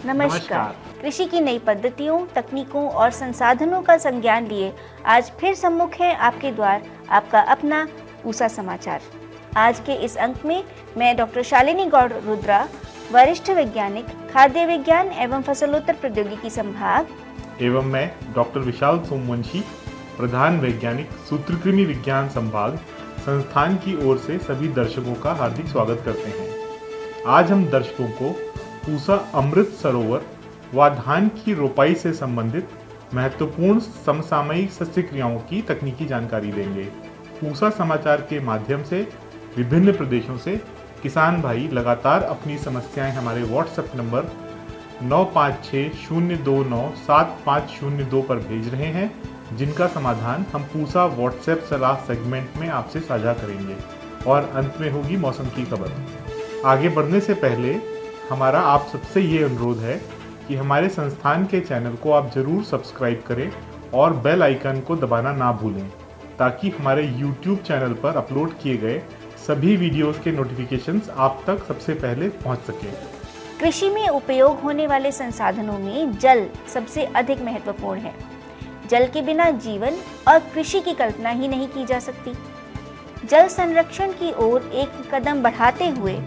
नमस्कार। कृषि की नई पद्धतियों, तकनीकों और संसाधनों का संज्ञान लिए आज फिर सम्मुख है आपके द्वार आपका अपना पूसा समाचार। आज के इस अंक में मैं डॉक्टर शालिनी गौड़ रुद्रा, वरिष्ठ वैज्ञानिक, खाद्य विज्ञान एवं फसलोत्तर प्रौद्योगिकी संभाग, एवं मैं डॉक्टर विशाल सोमवंशी, प्रधान वैज्ञानिक, सूत्रकृमि विज्ञान संभाग, संस्थान की ओर से सभी दर्शकों का हार्दिक स्वागत करते हैं। आज हम दर्शकों को पूसा अमृत सरोवर व धान की रोपाई से संबंधित महत्वपूर्ण समसामयिक सस्य क्रियाओं की तकनीकी जानकारी देंगे। पूसा समाचार के माध्यम से विभिन्न प्रदेशों से किसान भाई लगातार अपनी समस्याएं हमारे व्हाट्सएप नंबर 9560297502 पर भेज रहे हैं, जिनका समाधान हम पूसा व्हाट्सएप सलाह सेगमेंट में आपसे साझा करेंगे और अंत में होगी मौसम की खबर। आगे बढ़ने से पहले हमारा आप सबसे ये अनुरोध है कि हमारे संस्थान के चैनल को आप जरूर सब्सक्राइब करें और बेल आइकन को दबाना ना भूलें, ताकि हमारे YouTube चैनल पर अपलोड किए गए सभी वीडियोस के नोटिफिकेशंस आप तक सबसे पहले पहुंच सकें। कृषि में उपयोग होने वाले संसाधनों में जल सबसे अधिक महत्वपूर्ण है। जल के बिना जीवन और कृषि की कल्पना ही नहीं की जा सकती। जल संरक्षण की ओर एक कदम बढ़ाते हुए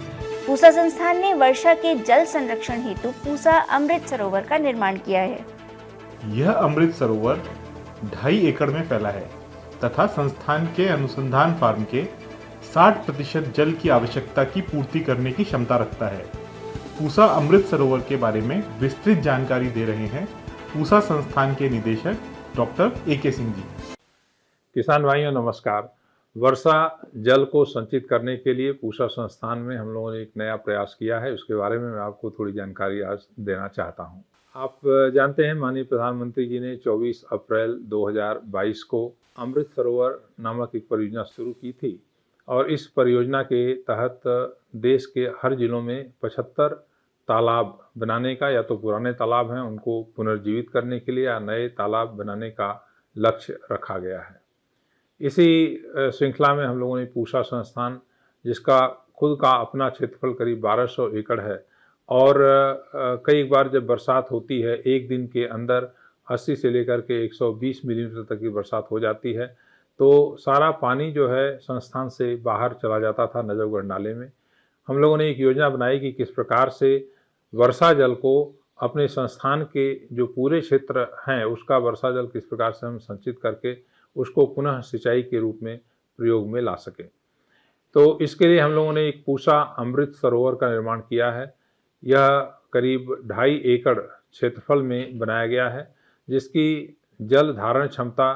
पूसा संस्थान ने वर्षा के जल संरक्षण हेतु पूसा अमृत सरोवर का निर्माण किया है। यह अमृत सरोवर 2.5 एकड़ में फैला है तथा संस्थान के अनुसंधान फार्म के 60% जल की आवश्यकता की पूर्ति करने की क्षमता रखता है। पूसा अमृत सरोवर के बारे में विस्तृत जानकारी दे रहे हैं पूसा संस्थान के निदेशक डॉक्टर AK सिंह जी। किसान भाइयों नमस्कार। वर्षा जल को संचित करने के लिए पूसा संस्थान में हम लोगों ने एक नया प्रयास किया है, उसके बारे में मैं आपको थोड़ी जानकारी आज देना चाहता हूं। आप जानते हैं माननीय प्रधानमंत्री जी ने 24 अप्रैल 2022 को अमृत सरोवर नामक एक परियोजना शुरू की थी और इस परियोजना के तहत देश के हर जिलों में 75 तालाब बनाने का, या तो पुराने तालाब हैं उनको पुनर्जीवित करने के लिए या नए तालाब बनाने का लक्ष्य रखा गया है। इसी श्रृंखला में हम लोगों ने पूसा संस्थान, जिसका खुद का अपना क्षेत्रफल करीब 1200 एकड़ है और कई बार जब बरसात होती है एक दिन के अंदर 80 से लेकर के 120 मिलीमीटर तक की बरसात हो जाती है, तो सारा पानी जो है संस्थान से बाहर चला जाता था नजफगढ़ नाले में। हम लोगों ने एक योजना बनाई कि किस प्रकार से वर्षा जल को अपने संस्थान के जो पूरे क्षेत्र हैं उसका वर्षा जल किस प्रकार से हम संचित करके उसको पुनः सिंचाई के रूप में प्रयोग में ला सके। तो इसके लिए हम लोगों ने एक पूसा अमृत सरोवर का निर्माण किया है। यह करीब 2.5 एकड़ क्षेत्रफल में बनाया गया है, जिसकी जल धारण क्षमता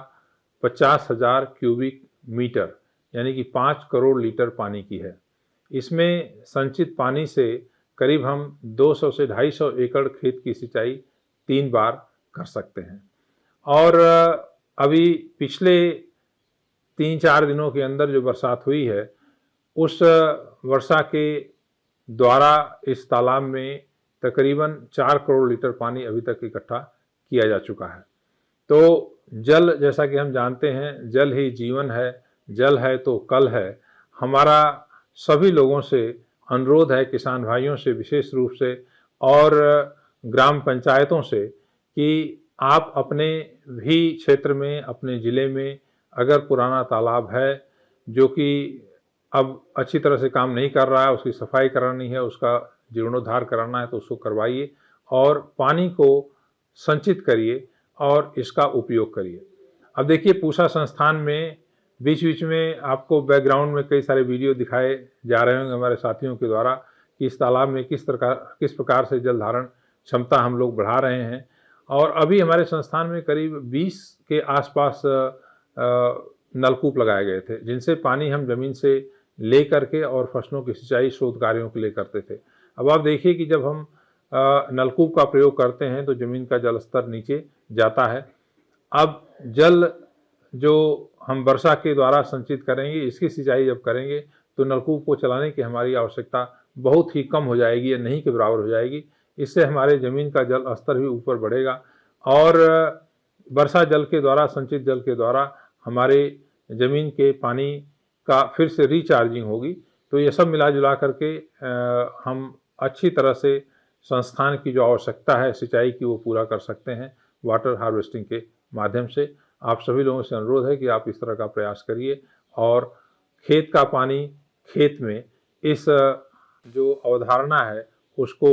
50,000 क्यूबिक मीटर यानी कि 5 करोड़ लीटर पानी की है। इसमें संचित पानी से करीब हम 200 से 250 एकड़ खेत की सिंचाई 3 बार कर सकते हैं। और अभी पिछले 3-4 दिनों के अंदर जो बरसात हुई है उस वर्षा के द्वारा इस तालाब में तकरीबन 4 करोड़ लीटर पानी अभी तक इकट्ठा किया जा चुका है। तो जल, जैसा कि हम जानते हैं, जल ही जीवन है, जल है तो कल है। हमारा सभी लोगों से अनुरोध है, किसान भाइयों से विशेष रूप से और ग्राम पंचायतों से, कि आप अपने भी क्षेत्र में, अपने ज़िले में अगर पुराना तालाब है जो कि अब अच्छी तरह से काम नहीं कर रहा है, उसकी सफाई करानी है, उसका जीर्णोद्धार कराना है, तो उसको करवाइए और पानी को संचित करिए और इसका उपयोग करिए। अब देखिए, पूसा संस्थान में बीच बीच में आपको बैकग्राउंड में कई सारे वीडियो दिखाए जा रहे होंगे हमारे साथियों के द्वारा कि इस तालाब में किस प्रकार से जल धारण क्षमता हम लोग बढ़ा रहे हैं। और अभी हमारे संस्थान में करीब 20 के आसपास नलकूप लगाए गए थे, जिनसे पानी हम जमीन से ले करके और फसलों की सिंचाई शोध कार्यों के लिए करते थे। अब आप देखिए कि जब हम नलकूप का प्रयोग करते हैं तो ज़मीन का जल स्तर नीचे जाता है। अब जल जो हम वर्षा के द्वारा संचित करेंगे, इसकी सिंचाई जब करेंगे तो नलकूप को चलाने की हमारी आवश्यकता बहुत ही कम हो जाएगी या नहीं के बराबर हो जाएगी। इससे हमारे ज़मीन का जल स्तर भी ऊपर बढ़ेगा और वर्षा जल के द्वारा, संचित जल के द्वारा हमारे ज़मीन के पानी का फिर से रिचार्जिंग होगी। तो ये सब मिला जुला करके हम अच्छी तरह से संस्थान की जो आवश्यकता है सिंचाई की वो पूरा कर सकते हैं वाटर हार्वेस्टिंग के माध्यम से। आप सभी लोगों से अनुरोध है कि आप इस तरह का प्रयास करिए और खेत का पानी खेत में, इस जो अवधारणा है उसको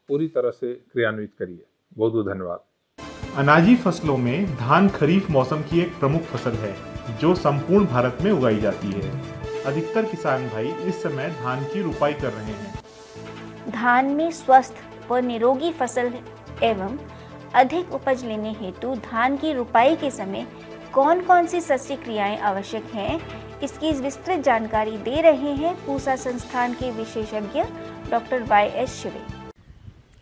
पूरी तरह से क्रियान्वित करिए। बहुत बहुत धन्यवाद। अनाजी फसलों में धान खरीफ मौसम की एक प्रमुख फसल है जो संपूर्ण भारत में उगाई जाती है। अधिकतर किसान भाई इस समय धान की रुपाई कर रहे हैं। धान में स्वस्थ व निरोगी फसल एवं अधिक उपज लेने हेतु धान की रुपाई के समय कौन कौन सी सस्य क्रियाएं आवश्यक हैं, इसकी विस्तृत जानकारी दे रहे हैं पूसा संस्थान के विशेषज्ञ डॉक्टर YS शिवे।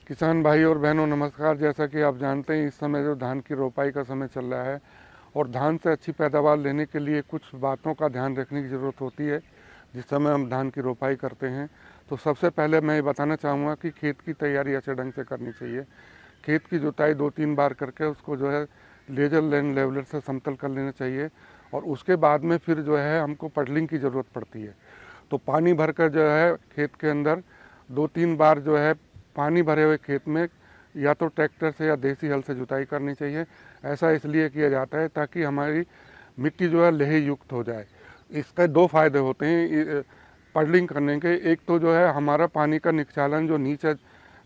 किसान भाई और बहनों नमस्कार। जैसा कि आप जानते हैं इस समय जो धान की रोपाई का समय चल रहा है और धान से अच्छी पैदावार लेने के लिए कुछ बातों का ध्यान रखने की ज़रूरत होती है जिस समय हम धान की रोपाई करते हैं। तो सबसे पहले मैं ये बताना चाहूँगा कि खेत की तैयारी अच्छे ढंग से करनी चाहिए। खेत की जुताई 2-3 बार करके उसको जो है लेजर लैंड लेवलर से समतल कर लेना चाहिए और उसके बाद में फिर जो है हमको पडलिंग की ज़रूरत पड़ती है। तो पानी भरकर जो है खेत के अंदर 2-3 बार जो है पानी भरे हुए खेत में या तो ट्रैक्टर से या देसी हल से जुताई करनी चाहिए। ऐसा इसलिए किया जाता है ताकि हमारी मिट्टी जो है लेह युक्त हो जाए। इसके 2 फायदे होते हैं पडलिंग करने के। एक तो जो है हमारा पानी का निक्षालन जो नीचे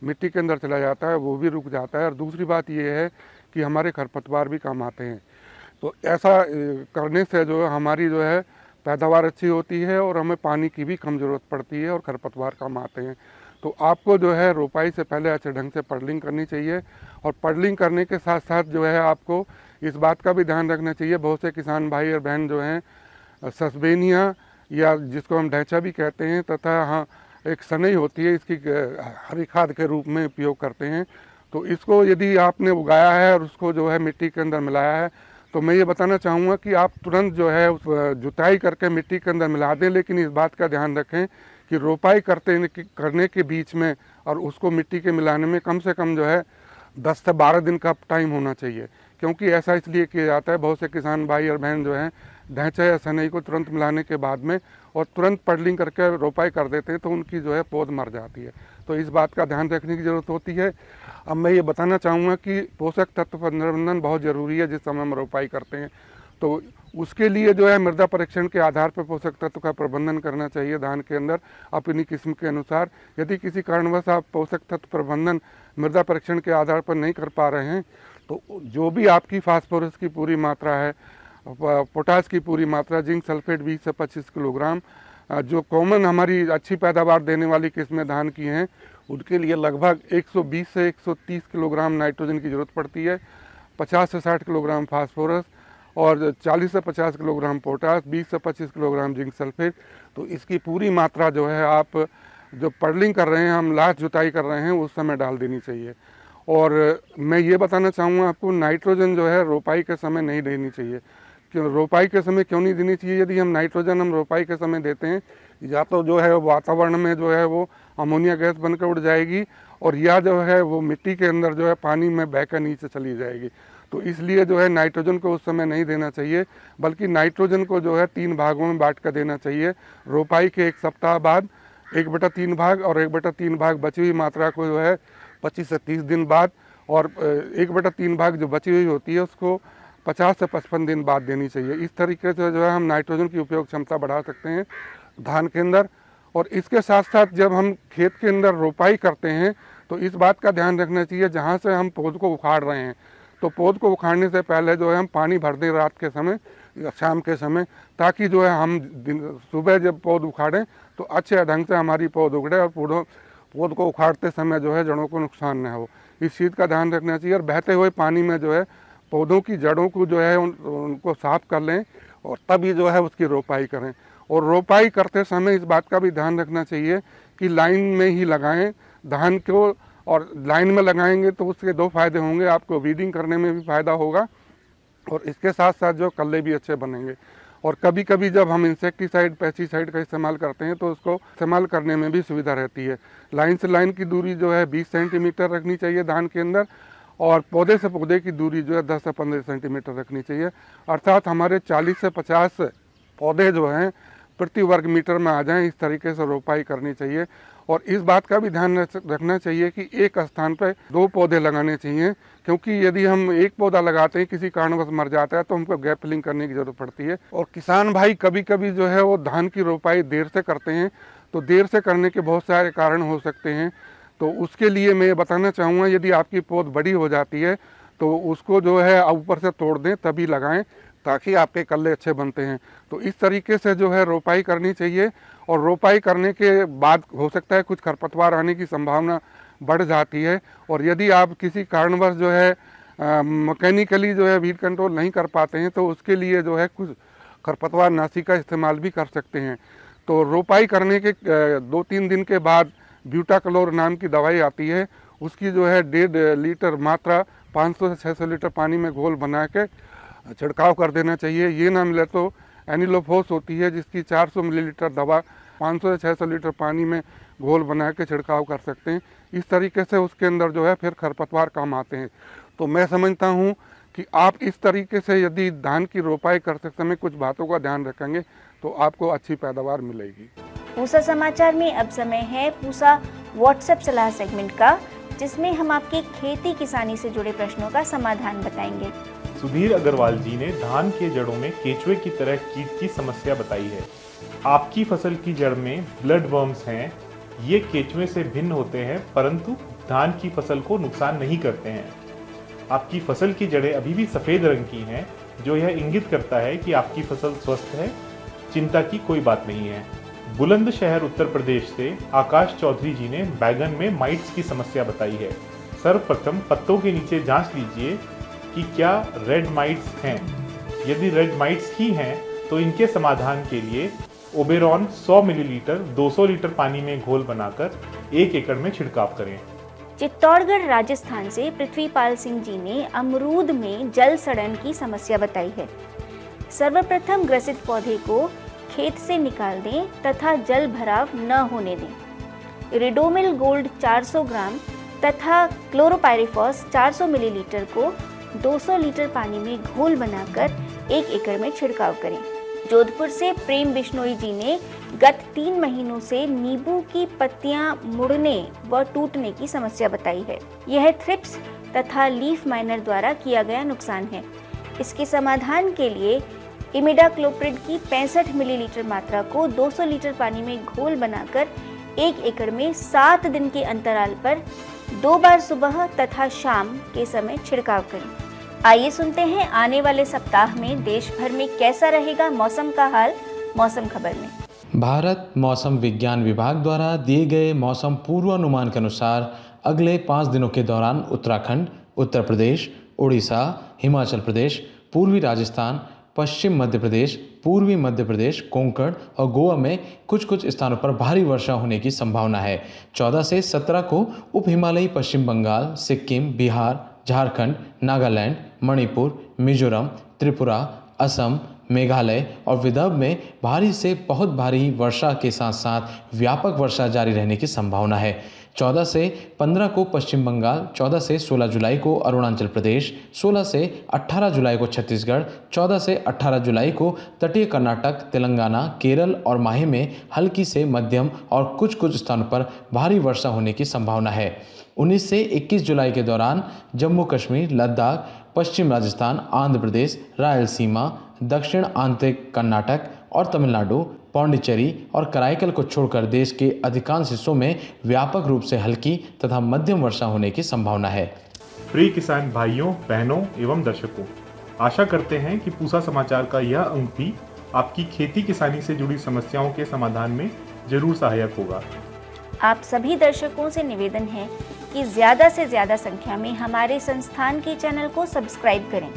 मिट्टी के अंदर चला जाता है वो भी रुक जाता है और दूसरी बात ये है कि हमारे खरपतवार भी कम आते हैं। तो ऐसा करने से जो है हमारी जो है पैदावार अच्छी होती है और हमें पानी की भी कम ज़रूरत पड़ती है और खरपतवार कम आते हैं। तो आपको जो है रोपाई से पहले अच्छे ढंग से पडलिंग करनी चाहिए और पडलिंग करने के साथ साथ जो है आपको इस बात का भी ध्यान रखना चाहिए। बहुत से किसान भाई और बहन जो हैं सस्बेनिया या जिसको हम ढैंचा भी कहते हैं तथा हाँ एक सनई होती है, इसकी हरी खाद के रूप में उपयोग करते हैं। तो इसको यदि आपने उगाया है और उसको जो है मिट्टी के अंदर मिलाया है तो मैं ये बताना चाहूँगा कि आप तुरंत जो है जुताई करके मिट्टी के अंदर मिला दें, लेकिन इस बात का ध्यान रखें कि रोपाई करने के बीच में और उसको मिट्टी के मिलाने में कम से कम जो है 10 से 12 दिन का टाइम होना चाहिए। क्योंकि ऐसा इसलिए किया जाता है, बहुत से किसान भाई और बहन जो हैं ढैंचा या सनई को तुरंत मिलाने के बाद में और तुरंत पडलिंग करके रोपाई कर देते हैं तो उनकी जो है पौध मर जाती है। तो इस बात का ध्यान रखने की ज़रूरत होती है। अब मैं ये बताना चाहूँगा कि पोषक तत्व प्रबंधन बहुत ज़रूरी है जिस समय हम रोपाई करते हैं। तो उसके लिए जो है मृदा परीक्षण के आधार पर पोषक तत्व का प्रबंधन करना चाहिए धान के अंदर अपनी किस्म के अनुसार। यदि किसी कारणवश आप पोषक तत्व प्रबंधन मृदा परीक्षण के आधार पर नहीं कर पा रहे हैं तो जो भी आपकी फास्फोरस की पूरी मात्रा है, पोटास की पूरी मात्रा, जिंक सल्फेट 20 से 25 किलोग्राम, जो कॉमन हमारी अच्छी पैदावार देने वाली किस्में धान की हैं उनके लिए लगभग 120 से 130 किलोग्राम नाइट्रोजन की ज़रूरत पड़ती है, 50 से 60 किलोग्राम फास्फोरस और 40 से 50 किलोग्राम पोटास, 20 से 25 किलोग्राम जिंक सल्फेट। तो इसकी पूरी मात्रा जो है आप जो पडलिंग कर रहे हैं, हम लास्ट जुताई कर रहे हैं उस समय डाल देनी चाहिए। और मैं ये बताना चाहूँगा आपको नाइट्रोजन जो है रोपाई के समय नहीं देनी चाहिए। क्यों रोपाई के समय क्यों नहीं देनी चाहिए? यदि हम नाइट्रोजन रोपाई के समय देते हैं या तो जो है वातावरण में जो है वो अमोनिया गैस बनकर उड़ जाएगी और या जो है वो मिट्टी के अंदर जो है पानी में बहकर नीचे चली जाएगी। तो इसलिए जो है नाइट्रोजन को उस समय नहीं देना चाहिए, बल्कि नाइट्रोजन को जो है 3 भागों में बांट कर देना चाहिए। रोपाई के 1 सप्ताह बाद 1/3 भाग और 1/3 भाग बची हुई मात्रा को जो है 25 से 30 दिन बाद और 1/3 भाग जो बची हुई होती है उसको 50 से 55 दिन बाद देनी चाहिए। इस तरीके से जो है हम नाइट्रोजन की उपयोग क्षमता बढ़ा सकते हैं धान के अंदर। और इसके साथ साथ जब हम खेत के अंदर रोपाई करते हैं तो इस बात का ध्यान रखना चाहिए जहाँ से हम पौध को उखाड़ रहे हैं तो पौध को उखाड़ने से पहले जो है हम पानी भर दें रात के समय या शाम के समय, ताकि जो है हम सुबह जब पौध उखाड़ें तो अच्छे ढंग से हमारी पौध उगड़े और पौध को उखाड़ते समय जो है जड़ों को नुकसान न हो। इस चीज़ का ध्यान रखना चाहिए और बहते हुए पानी में जो है पौधों की जड़ों को जो है उनको साफ कर लें और तभी जो है उसकी रोपाई करें। और रोपाई करते समय इस बात का भी ध्यान रखना चाहिए कि लाइन में ही लगाएं धान को, और लाइन में लगाएंगे तो उसके 2 फायदे होंगे, आपको वीडिंग करने में भी फ़ायदा होगा और इसके साथ साथ जो कल्ले भी अच्छे बनेंगे। और कभी कभी जब हम इंसेक्टिसाइड पेस्टिसाइड का इस्तेमाल करते हैं तो उसको इस्तेमाल करने में भी सुविधा रहती है। लाइन से लाइन की दूरी जो है 20 सेंटीमीटर रखनी चाहिए धान के अंदर और पौधे से पौधे की दूरी जो है 10 से 15 सेंटीमीटर रखनी चाहिए। अर्थात हमारे 40 से 50 पौधे जो हैं प्रति वर्ग मीटर में आ जाएं, इस तरीके से रोपाई करनी चाहिए। और इस बात का भी ध्यान रखना चाहिए कि एक स्थान पर 2 पौधे लगाने चाहिए, क्योंकि यदि हम एक पौधा लगाते हैं किसी कारणवश मर जाता है तो हमको गैप फिलिंग करने की जरूरत पड़ती है। और किसान भाई कभी कभी जो है वो धान की रोपाई देर से करते हैं, तो देर से करने के बहुत सारे कारण हो सकते हैं। तो उसके लिए मैं बताना चाहूँगा, यदि आपकी पौध बड़ी हो जाती है तो उसको जो है ऊपर से तोड़ दें तभी लगाएं, ताकि आपके कल्ले अच्छे बनते हैं। तो इस तरीके से जो है रोपाई करनी चाहिए। और रोपाई करने के बाद हो सकता है कुछ खरपतवार आने की संभावना बढ़ जाती है। और यदि आप किसी कारणवश जो है मैकेनिकली जो है वीड कंट्रोल नहीं कर पाते हैं तो उसके लिए जो है कुछ खरपतवार नाशी का इस्तेमाल भी कर सकते हैं। तो रोपाई करने के 2-3 दिन के बाद ब्यूटाक्लोर नाम की दवाई आती है, उसकी जो है 1.5 लीटर मात्रा 500 से 600 लीटर पानी में घोल बना के छिड़काव कर देना चाहिए। ये ना मिले तो एनिलोफोस होती है, जिसकी 400 मिलीलीटर दवा 500 से 600 लीटर पानी में घोल बना के छिड़काव कर सकते हैं। इस तरीके से उसके अंदर जो है फिर खरपतवार कम आते हैं। तो मैं समझता हूँ कि आप इस तरीके से यदि धान की रोपाई करते समय कुछ बातों का ध्यान रखेंगे तो आपको अच्छी पैदावार मिलेगी। पूसा समाचार में अब समय है पूसा व्हाट्सएप सलाह सेगमेंट का, जिसमें हम आपके खेती किसानी से जुड़े प्रश्नों का समाधान बताएंगे। सुधीर अग्रवाल जी ने धान के जड़ों में केचुए की तरह कीट की समस्या बताई है। आपकी फसल की जड़ में ब्लड वर्म्स हैं। ये केचुए से भिन्न होते हैं, परंतु धान की फसल को नुकसान नहीं करते हैं। आपकी फसल की जड़ें अभी भी सफेद रंग की हैं, जो यह इंगित करता है कि आपकी फसल स्वस्थ है। चिंता की कोई बात नहीं है। बुलंदशहर उत्तर प्रदेश से आकाश चौधरी जी ने बैगन में माइट्स की समस्या बताई है। सर्वप्रथम पत्तों के नीचे जांच लीजिए कि क्या रेड माइट्स हैं। यदि रेड माइट्स ही हैं तो इनके समाधान के लिए ओबेरॉन 100 मिलीलीटर 200 लीटर पानी में घोल बनाकर 1 एकड़ में छिड़काव करें। चित्तौड़गढ़ राजस्थान से पृथ्वीपाल सिंह जी ने अमरूद में जल सड़न की समस्या बताई है। सर्वप्रथम ग्रसित पौधे को खेत से निकाल दें तथा जल भराव न होने दें। रिडोमिल गोल्ड 400 ग्राम तथा क्लोरोपाइरिफॉस 400 मिलीलीटर को 200 लीटर पानी में घोल बनाकर 1 एकड़ में छिड़काव करें। जोधपुर से प्रेम बिश्नोई जी ने गत 3 महीनों से नींबू की पत्तियां मुड़ने व टूटने की समस्या बताई है। यह थ्रिप्स तथा लीफ माइनर द्वारा किया गया नुकसान है। इसके समाधान के लिए इमिडाक्लोप्रिड की 65 मिलीलीटर मात्रा को 200 लीटर पानी में घोल बनाकर 1 एकड़ में 7 दिन के अंतराल पर 2 बार सुबह तथा शाम के समय छिड़काव करें। आइए सुनते हैं आने वाले सप्ताह में देश भर में कैसा रहेगा मौसम का हाल, मौसम खबर में। भारत मौसम विज्ञान विभाग द्वारा दिए गए मौसम पूर्वानुमान के अनुसार अगले 5 दिनों के दौरान उत्तराखंड, उत्तर प्रदेश, उड़ीसा, हिमाचल प्रदेश, पूर्वी राजस्थान, पश्चिम मध्य प्रदेश, पूर्वी मध्य प्रदेश, कोंकण और गोवा में कुछ कुछ स्थानों पर भारी वर्षा होने की संभावना है। 14 से 17 को उप हिमालयी पश्चिम बंगाल, सिक्किम, बिहार, झारखंड, नागालैंड, मणिपुर, मिजोरम, त्रिपुरा, असम, मेघालय और विदर्भ में भारी से बहुत भारी वर्षा के साथ साथ व्यापक वर्षा जारी रहने की संभावना है। 14 से 15 को पश्चिम बंगाल, 14 से 16 जुलाई को अरुणाचल प्रदेश, 16 से 18 जुलाई को छत्तीसगढ़, 14 से 18 जुलाई को तटीय कर्नाटक, तेलंगाना, केरल और माहे में हल्की से मध्यम और कुछ कुछ स्थानों पर भारी वर्षा होने की संभावना है। 19 से 21 जुलाई के दौरान जम्मू कश्मीर, लद्दाख, पश्चिम राजस्थान, आंध्र प्रदेश, रायलसीमा, दक्षिण आंतरिक कर्नाटक और तमिलनाडु, पौंडीचेरी और कराईकल को छोड़कर देश के अधिकांश हिस्सों में व्यापक रूप से हल्की तथा मध्यम वर्षा होने की संभावना है। प्रिय किसान भाइयों, बहनों एवं दर्शकों, आशा करते हैं कि पूसा समाचार का यह अंक भी आपकी खेती किसानी से जुड़ी समस्याओं के समाधान में जरूर सहायक होगा। आप सभी दर्शकों से निवेदन है कि ज़्यादा से ज़्यादा संख्या में हमारे संस्थान के चैनल को सब्सक्राइब करें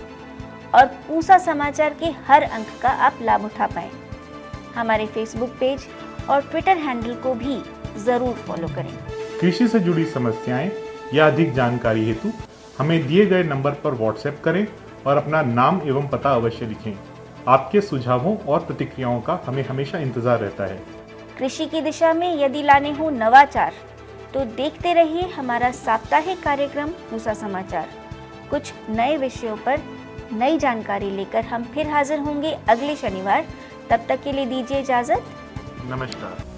और पूसा समाचार के हर अंक का आप लाभ उठा पाएं। हमारे फेसबुक पेज और ट्विटर हैंडल को भी ज़रूर फॉलो करें। कृषि से जुड़ी समस्याएं या अधिक जानकारी हेतु हमें दिए गए नंबर पर व्हाट्सएप करें और अपना नाम एवं पता अवश्य लिखें। आपके सुझावों और प्रतिक्रियाओं का हमें हमेशा इंतजार रहता है। कृषि की दिशा में यदि लाने हो नवाचार तो देखते रहिए हमारा साप्ताहिक कार्यक्रम पूसा समाचार। कुछ नए विषयों पर नई जानकारी लेकर हम फिर हाजिर होंगे अगले शनिवार। तब तक के लिए दीजिए इजाजत। नमस्कार।